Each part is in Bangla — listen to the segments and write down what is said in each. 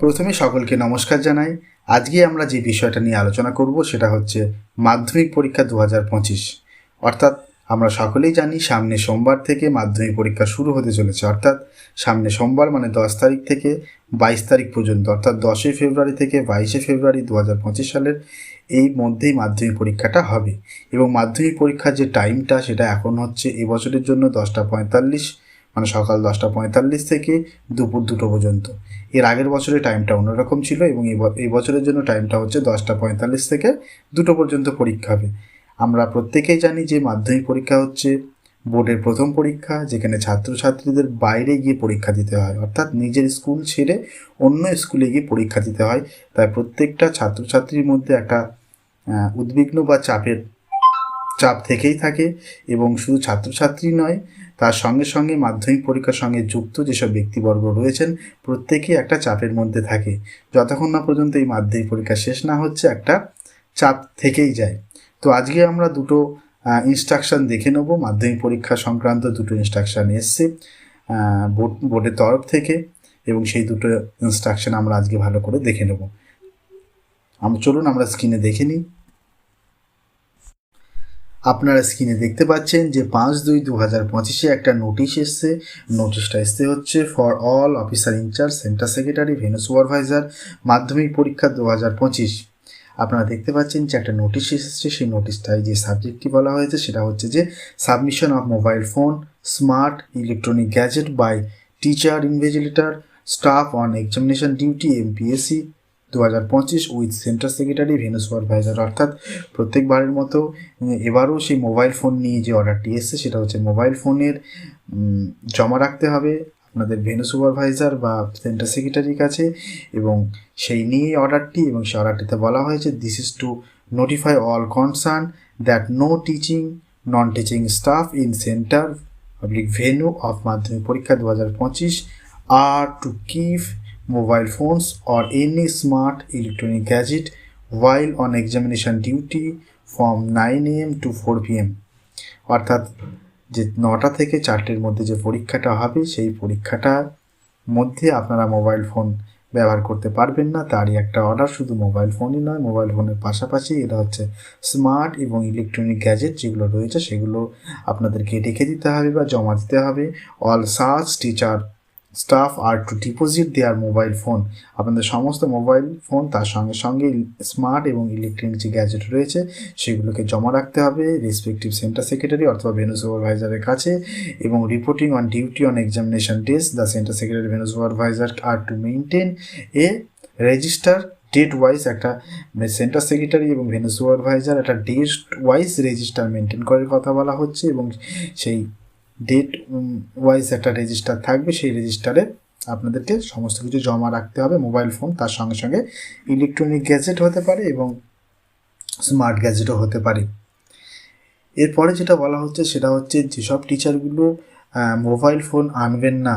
প্রথমে সকলকে নমস্কার জানাই। আজকে আমরা যে বিষয়টা নিয়ে আলোচনা করব সেটা হচ্ছে মাধ্যমিক পরীক্ষা 2025। অর্থাৎ আমরা সকলেই জানি সামনে সোমবার থেকে মাধ্যমিক পরীক্ষা শুরু হতে চলেছে। অর্থাৎ সামনে সোমবার মানে 10 তারিখ থেকে 22 তারিখ পর্যন্ত, অর্থাৎ 10 ফেব্রুয়ারি থেকে 22 ফেব্রুয়ারি 2025 সালের এই মধ্যেই মাধ্যমিক পরীক্ষাটা হবে। এবং মাধ্যমিক পরীক্ষার যে টাইমটা সেটা এখন হচ্ছে এবছরের জন্য 10:45, মানে সকাল 10:45 থেকে দুপুর 2টো পর্যন্ত। এর আগের বছরে টাইমটা অন্যরকম ছিল এবং এই বছরের জন্য টাইমটা হচ্ছে 10:45 থেকে 2টো পর্যন্ত পরীক্ষা হবে। আমরা প্রত্যেকেই জানি যে মাধ্যমিক পরীক্ষা হচ্ছে বোর্ডের প্রথম পরীক্ষা, যেখানে ছাত্রছাত্রীদের বাইরে গিয়ে পরীক্ষা দিতে হয়, অর্থাৎ নিজের স্কুল ছেড়ে অন্য স্কুলে গিয়ে পরীক্ষা দিতে হয়। তাই প্রত্যেকটা ছাত্রছাত্রীর মধ্যে একটা উদ্বিগ্ন বা চাপ থেকেই থাকে। এবং শুধু ছাত্রছাত্রী নয়, তার সঙ্গে সঙ্গে মাধ্যমিক পরীক্ষার সঙ্গে যুক্ত যেসব ব্যক্তিবর্গ রয়েছেন প্রত্যেকেই একটা চাপের মধ্যে থাকে। যতক্ষণ না পর্যন্ত এই মাধ্যমিক পরীক্ষা শেষ না হচ্ছে একটা চাপ থেকেই যায়। তো আজকে আমরা দুটো ইনস্ট্রাকশান দেখে নেব। মাধ্যমিক পরীক্ষা সংক্রান্ত দুটো ইনস্ট্রাকশান এসছে বোর্ডের তরফ থেকে, এবং সেই দুটো ইনস্ট্রাকশান আমরা আজকে ভালো করে দেখে নেব। চলুন আমরা স্ক্রিনে দেখে নিই। আপনারা স্ক্রিনে দেখতে পাচ্ছেন যে 5/2/2025 একটা নোটিশ এসছে। নোটিশটা এসছে হচ্ছে for all officer in charge, centre secretary, venue supervisor, Madhyamik পরীক্ষা 2025। আপনারা দেখতে পাচ্ছেন যে একটা নোটিশ এসেছে। সেই নোটিশটায় যে সাবজেক্টটি বলা হয়েছে সেটা হচ্ছে যে submission of mobile phone, smart electronic gadget by teacher, invigilator, staff on examination duty, MPSC 2025 with centre secretary, venue supervisor. অর্থাৎ প্রত্যেকবারের মতো এবারও সেই মোবাইল ফোন নিয়ে যে অর্ডারটি এসছে সেটা হচ্ছে মোবাইল ফোনের জমা রাখতে হবে আপনাদের ভেন্যু সুপারভাইজার বা সেন্টার সেক্রেটারির কাছে, এবং সেই নিয়েই অর্ডারটি। এবং সেই অর্ডারটিতে বলা হয়েছে this is to notify all concern that no teaching, non teaching staff in centre public venue of Madhyamik পরীক্ষা 2025 are to keep mobile phones or any smart electronic gadget while on examination duty from 9 AM to 4 PM। অর্থাৎ যে 9টা থেকে 4টের মধ্যে যে পরীক্ষাটা হবে সেই পরীক্ষাটার মধ্যে আপনারা মোবাইল ফোন ব্যবহার করতে পারবেন না, তারই একটা অর্ডার। শুধু মোবাইল ফোনই নয়, মোবাইল ফোনের পাশাপাশি এটা হচ্ছে স্মার্ট এবং ইলেকট্রনিক গ্যাজেট যেগুলো রয়েছে সেগুলো আপনাদেরকে রেখে দিতে হবে বা জমা দিতে হবে। All such teacher staff are to deposit their mobile phone, আপনাদের সমস্ত মোবাইল ফোন তার সঙ্গে সঙ্গে স্মার্ট এবং ইলেকট্রনিক যে গ্যাজেট রয়েছে সেগুলোকে জমা রাখতে হবে রেসপেক্টিভ সেন্টার সেক্রেটারি অথবা ভেন্যু সুপারভাইজারের কাছে। এবং reporting on duty on examination days the centre secretary, venue supervisor are to maintain a register date wise. একটা সেন্টার সেক্রেটারি এবং ভেন্যু সুপারভাইজার একটা ডেট ওয়াইজ রেজিস্টার মেনটেন করার কথা বলা হচ্ছে, এবং সেই ডেট ওয়াইজ একটা রেজিস্টার থাকবে। সেই রেজিস্টারে আপনাদেরকে সমস্ত কিছু জমা রাখতে হবে, মোবাইল ফোন তার সঙ্গে সঙ্গে ইলেকট্রনিক গ্যাজেট হতে পারে এবং স্মার্ট গ্যাজেটও হতে পারে। এরপরে যেটা বলা হচ্ছে সেটা হচ্ছে যেসব টিচারগুলো মোবাইল ফোন আনবেন না,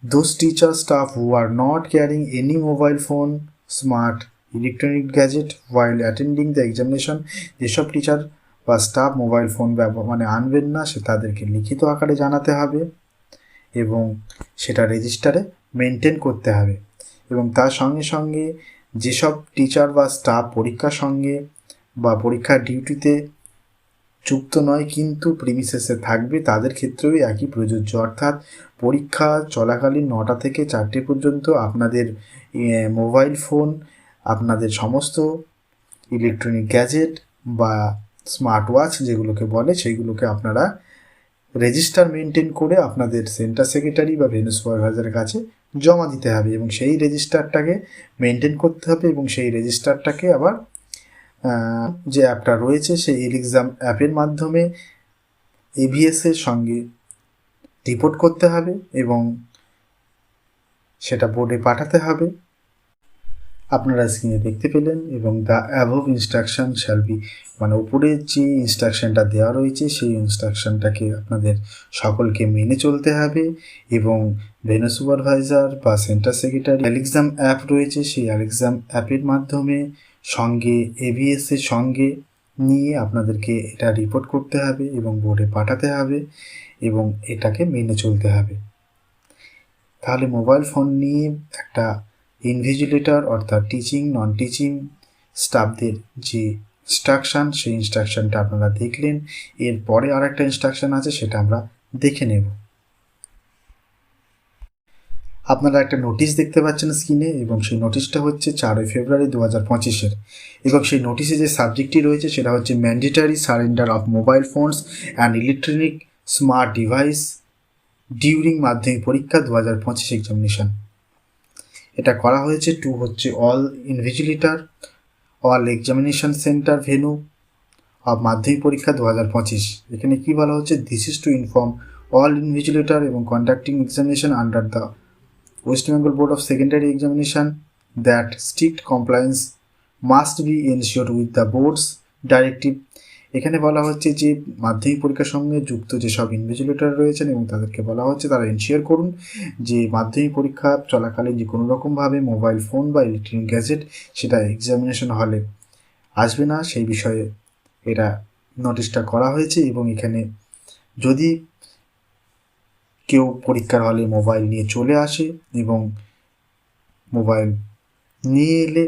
those teacher staff who are not carrying any mobile phone, smart electronic gadget while attending the examination, যেসব টিচার বা স্টাফ মোবাইল ফোন মানে আনবেন না সে তাদেরকে লিখিত আকারে জানাতে হবে এবং সেটা রেজিস্টারে মেনটেন করতে হবে। এবং তার সঙ্গে সঙ্গে যেসব টিচার বা স্টাফ পরীক্ষার সঙ্গে বা পরীক্ষার ডিউটিতে যুক্ত নয় কিন্তু প্রিমিসেসে থাকবে তাদের ক্ষেত্রেও একই প্রযোজ্য। অর্থাৎ পরীক্ষা চলাকালীন 9টা থেকে 4টে পর্যন্ত আপনাদের মোবাইল ফোন, আপনাদের সমস্ত ইলেকট্রনিক গ্যাজেট বা স্মার্ট ওয়াচ যেগুলোকে বলে সেইগুলোকে আপনারা রেজিস্টার মেনটেন করে আপনাদের সেন্টার সেক্রেটারি বা ভেন্যু সুপারভাইজারের কাছে জমা দিতে হবে এবং সেই রেজিস্টারটাকে মেনটেন করতে হবে। এবং সেই রেজিস্টারটাকে আবার যে অ্যাপটা রয়েছে সেই এক্সাম অ্যাপের মাধ্যমে AVS এর সঙ্গে রিপোর্ট করতে হবে এবং সেটা বোর্ডে পাঠাতে হবে। আপনারা স্ক্রিনে দেখতে পেলেন। এবং the above instruction shall be, মানে উপরে যে ইনস্ট্রাকশনটা দেওয়া রয়েছে সেই ইনস্ট্রাকশনটাকে আপনাদের সকলকে মেনে চলতে হবে। এবং ভেন্যু সুপারভাইজার বা সেন্টার সেক্রেটারি এক্সাম অ্যাপ রয়েছে সেই এক্সাম অ্যাপের মাধ্যমে সঙ্গে AVS এর সঙ্গে নিয়ে আপনাদেরকে এটা রিপোর্ট করতে হবে এবং বোর্ডে পাঠাতে হবে এবং এটাকে মেনে চলতে হবে। তাহলে মোবাইল ফোন নিয়ে একটা ইনভিজিলেটর অর্থাৎ টিচিং নন টিচিং স্টাফদের যে ইনস্ট্রাকশান, সেই ইনস্ট্রাকশানটা আপনারা দেখলেন। এরপরে আর একটা ইনস্ট্রাকশান আছে, সেটা আমরা দেখে নেব। আপনারা একটা নোটিশ দেখতে পাচ্ছেন স্ক্রিনে, এবং সেই নোটিশটা হচ্ছে 4 ফেব্রুয়ারি 2025-এর, এবং সেই নোটিশে যে সাবজেক্টটি রয়েছে সেটা হচ্ছে mandatory surrender of mobile phones and electronic smart device during Madhyamik পরীক্ষা 2025 এক্সামিনেশন। এটা করা হয়েছে টু হচ্ছে all invigilator all examination centre venue of Madhyamik পরীক্ষা 2025। এখানে কি বলা হচ্ছে, this is to inform all invigilator এবং conducting examination under the West Bengal Board of Secondary Examination that strict compliance must be ensured with the board's directive। এখানে বলা হচ্ছে যে মাধ্যমিক পরীক্ষার সঙ্গে যুক্ত যেসব ইনভিজিলেটর রয়েছেন এবং তাদেরকে বলা হচ্ছে তারা এনশিওর করুন যে মাধ্যমিক পরীক্ষা চলাকালীন যে কোনো রকমভাবে মোবাইল ফোন বা ইলেকট্রনিক গ্যাজেট সেটা এক্সামিনেশন হলে আসবে না, সেই বিষয়ে এটা নোটিশটা করা হয়েছে। এবং এখানে যদি কেউ পরীক্ষার হলে মোবাইল নিয়ে চলে আসে এবং মোবাইল নিয়ে এলে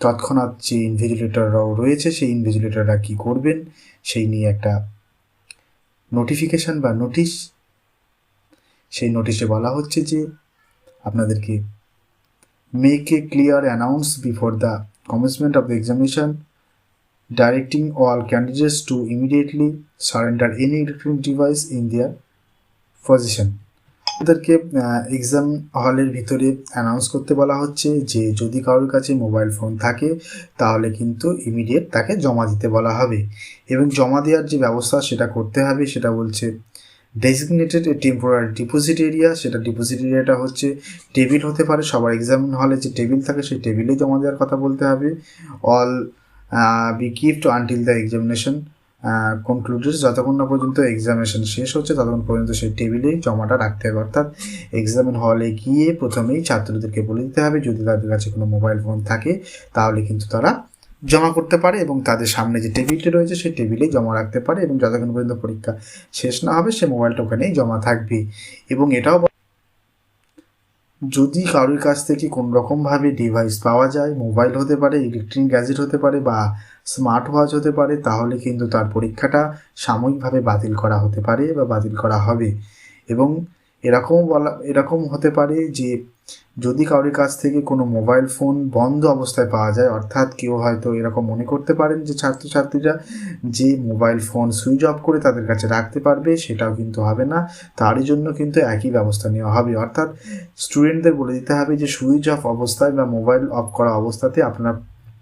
তৎক্ষণাৎ যে ইনভিজিলেটররাও রয়েছে সেই ইনভিজিলেটররা কী করবেন সেই নিয়ে একটা নোটিফিকেশান বা নোটিশ, সেই নোটিশে বলা হচ্ছে যে আপনাদেরকে make a clear announce before the commencement of the examination directing all candidates to immediately surrender any electronic device in their position. ওদেরকে এক্সাম হলের ভিতরে অ্যানাউন্স করতে বলা হচ্ছে যে যদি কারোর কাছে মোবাইল ফোন থাকে তাহলে কিন্তু ইমিডিয়েট তাকে জমা দিতে বলা হবে, এবং জমা দেওয়ার যে ব্যবস্থা সেটা করতে হবে। সেটা বলছে ডেজিগনেটেড এ টেম্পোরারি ডিপোজিট এরিয়া, সেটা ডিপোজিট এরিয়াটা হচ্ছে টেবিল হতে পারে, সবার এক্সাম হলে যে টেবিল থাকে সেই টেবিলে জমা দেওয়ার কথা বলতে হবে। All be kept until the examination concluded, যতক্ষণ না পর্যন্ত এক্সামিনেশন শেষ হচ্ছে ততক্ষণ পর্যন্ত সেই টেবিলেই জমাটা রাখতে হবে। অর্থাৎ এক্সামিন হলে গিয়ে প্রথমেই ছাত্রদেরকে বলে দিতে হবে যদি তাদের কাছে কোনো মোবাইল ফোন থাকে তাহলে কিন্তু তারা জমা করতে পারে, এবং তাদের সামনে যে টেবিলটি রয়েছে সেই টেবিলেই জমা রাখতে পারে, এবং যতক্ষণ পর্যন্ত পরীক্ষা শেষ না হবে সে মোবাইলটা ওখানেই জমা থাকবে। এবং এটাও যদি কারোর কাছ থেকে কোনো রকমভাবে ডিভাইস পাওয়া যায়, মোবাইল হতে পারে, ইলেকট্রনিক গ্যাজেট হতে পারে বা স্মার্ট ওয়াচ হতে পারে, তাহলে কিন্তু তার পরীক্ষাটা সাময়িকভাবে বাতিল করা হতে পারে বা বাতিল করা হবে। এবং এরকম হতে পারে যে যদি কারোর কাছ থেকে কোনো মোবাইল ফোন বন্ধ অবস্থায় পাওয়া যায়, অর্থাৎ কেউ হয়তো এরকম মনে করতে পারেন যে ছাত্রছাত্রীরা যে মোবাইল ফোন সুইচ অফ করে তাদের কাছে রাখতে পারবে, সেটাও কিন্তু হবে না। তারই জন্য কিন্তু একই ব্যবস্থা নেওয়া হবে, অর্থাৎ স্টুডেন্টদের বলে দিতে হবে যে সুইচ অফ অবস্থায় বা মোবাইল অফ করা অবস্থাতে আপনার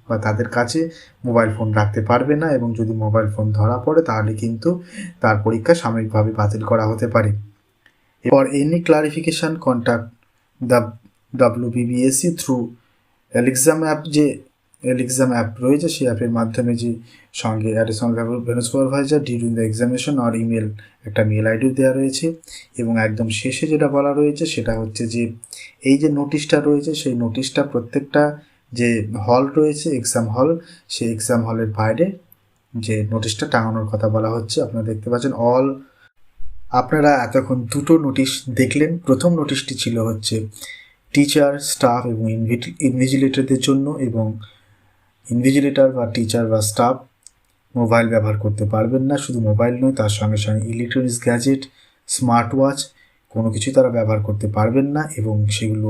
বা তাদের কাছে মোবাইল ফোন রাখতে পারবে না, এবং যদি মোবাইল ফোন ধরা পড়ে তাহলে কিন্তু তার পরীক্ষা সাময়িকভাবে বাতিল করা হতে পারে। For any clarification, contact the WBBSC through এলিক্সাম অ্যাপ, যে এলিক্সাম অ্যাপ রয়েছে সেই অ্যাপের মাধ্যমে যে সঙ্গে additional venue supervisor during the examination আর ইমেল, একটা মেল আইডিও দেওয়া রয়েছে। এবং একদম শেষে যেটা বলা রয়েছে সেটা হচ্ছে যে এই যে নোটিশটা রয়েছে সেই নোটিশটা প্রত্যেকটা যে হল রয়েছে এক্সাম হল, সেই এক্সাম হলের বাইরে যে নোটিশটা টাঙানোর কথা বলা হচ্ছে। আপনারা দেখতে পাচ্ছেন আপনারা এতক্ষণ দুটো নোটিশ দেখলেন। প্রথম নোটিশটি ছিল হচ্ছে টিচার, স্টাফ এবং ইনভিজিলেটরদের জন্য, এবং ইনভিজিলেটর বা টিচার বা স্টাফ মোবাইল ব্যবহার করতে পারবেন না। শুধু মোবাইল নয়, তার সঙ্গে সঙ্গে ইলেকট্রনিক্স গ্যাজেট, স্মার্ট ওয়াচ কোনো কিছুই তারা ব্যবহার করতে পারবেন না, এবং সেগুলো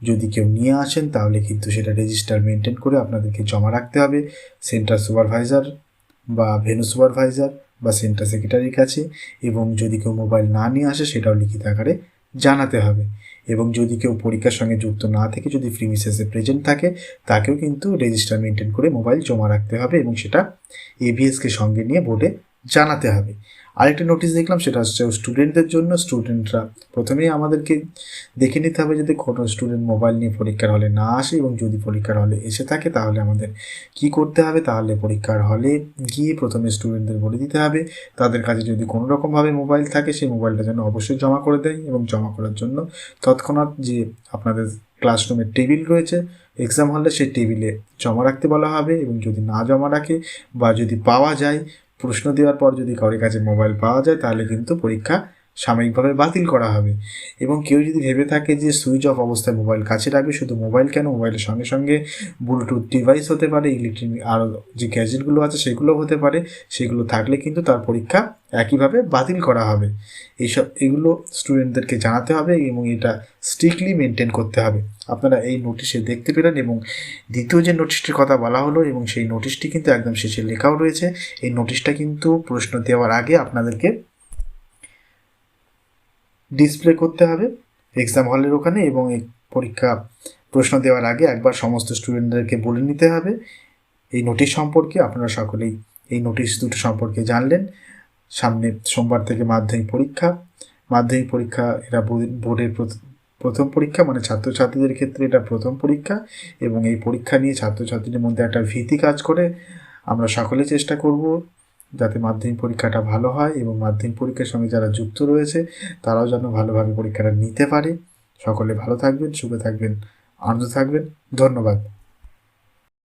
যদি কেউ নিয়ে আসেন তাহলে কিন্তু সেটা রেজিস্টার মেনটেন করে আপনাদেরকে জমা রাখতে হবে সেন্টার সুপারভাইজার বা ভেনু সুপারভাইজার বা সেন্টার সেক্রেটারির কাছে। এবং যদি কেউ মোবাইল না নিয়ে আসে সেটাও লিখিত আকারে জানাতে হবে। এবং যদি কেউ পরীক্ষার সঙ্গে যুক্ত না থেকে যদি প্রিমিসেসে প্রেজেন্ট থাকে তাকেও কিন্তু রেজিস্টার মেনটেন করে মোবাইল জমা রাখতে হবে, এবং সেটা এভিএসকে সঙ্গে নিয়ে বোর্ডে জানাতে হবে। আরেকটা নোটিশ দেখলাম সেটা হচ্ছে স্টুডেন্টদের জন্য। স্টুডেন্টরা প্রথমেই আমাদেরকে দেখে নিতে হবে যদি কোনো স্টুডেন্ট মোবাইল নিয়ে পরীক্ষার হলে না আসে, এবং যদি পরীক্ষার হলে এসে থাকে তাহলে আমাদের কি করতে হবে, তাহলে পরীক্ষার হলে গিয়ে প্রথমে স্টুডেন্টদের বলে দিতে হবে তাদের কাছে যদি কোনো রকমভাবে মোবাইল থাকে সেই মোবাইলটা যেন অবশ্যই জমা করে দেয়, এবং জমা করার জন্য তৎক্ষণাৎ যে আপনাদের ক্লাসরুমের টেবিল রয়েছে এক্সাম হলে সেই টেবিলে জমা রাখতে বলা হবে। এবং যদি না জমা রাখে বা যদি পাওয়া যায়, প্রশ্ন দেওয়ার পর যদি কারোর কাছে মোবাইল পাওয়া যায় তাহলে কিন্তু পরীক্ষা সাময়িকভাবে বাতিল করা হবে। এবং কেউ যদি ভেবে থাকে যে সুইচ অফ অবস্থায় মোবাইল কাছে রাখবে, শুধু মোবাইল কেন, মোবাইলের সঙ্গে সঙ্গে ব্লুটুথ ডিভাইস হতে পারে, ইলেকট্রনিক আরও যে গ্যাজেটগুলো আছে সেগুলো হতে পারে, সেগুলো থাকলে কিন্তু তার পরীক্ষা একইভাবে বাতিল করা হবে। এগুলো স্টুডেন্টদেরকে জানাতে হবে এবং এটা স্ট্রিক্টলি মেনটেন করতে হবে। আপনারা এই নোটিশে দেখতে পেলেন এবং দ্বিতীয় যে নোটিশটির কথা বলা হলো এবং সেই নোটিশটি কিন্তু একদম শেষে লেখাও রয়েছে। এই নোটিশটা কিন্তু প্রশ্ন দেওয়ার আগে আপনাদেরকে ডিসপ্লে করতে হবে এক্সাম হলের ওখানে, এবং এই পরীক্ষা প্রশ্ন দেওয়ার আগে একবার সমস্ত স্টুডেন্টদেরকে বলে নিতে হবে এই নোটিশ সম্পর্কে। আপনারা সকলেই এই নোটিশ দুটো সম্পর্কে জানলেন। সামনে সোমবার থেকে মাধ্যমিক পরীক্ষা এরা বোর্ডের প্রথম পরীক্ষা, মানে ছাত্রছাত্রীদের ক্ষেত্রে এটা প্রথম পরীক্ষা, এবং এই পরীক্ষা নিয়ে ছাত্রছাত্রীদের মধ্যে একটা ভীতি কাজ করে। আমরা সকলে চেষ্টা করব যাতে মাধ্যমিক পরীক্ষাটা ভালো হয় এবং মাধ্যমিক পরীক্ষার সঙ্গে যারা যুক্ত রয়েছে তারাও যেন ভালোভাবে পরীক্ষাটা নিতে পারে। সকলে ভালো থাকবেন, সুখে থাকবেন, আনন্দ থাকবেন। ধন্যবাদ।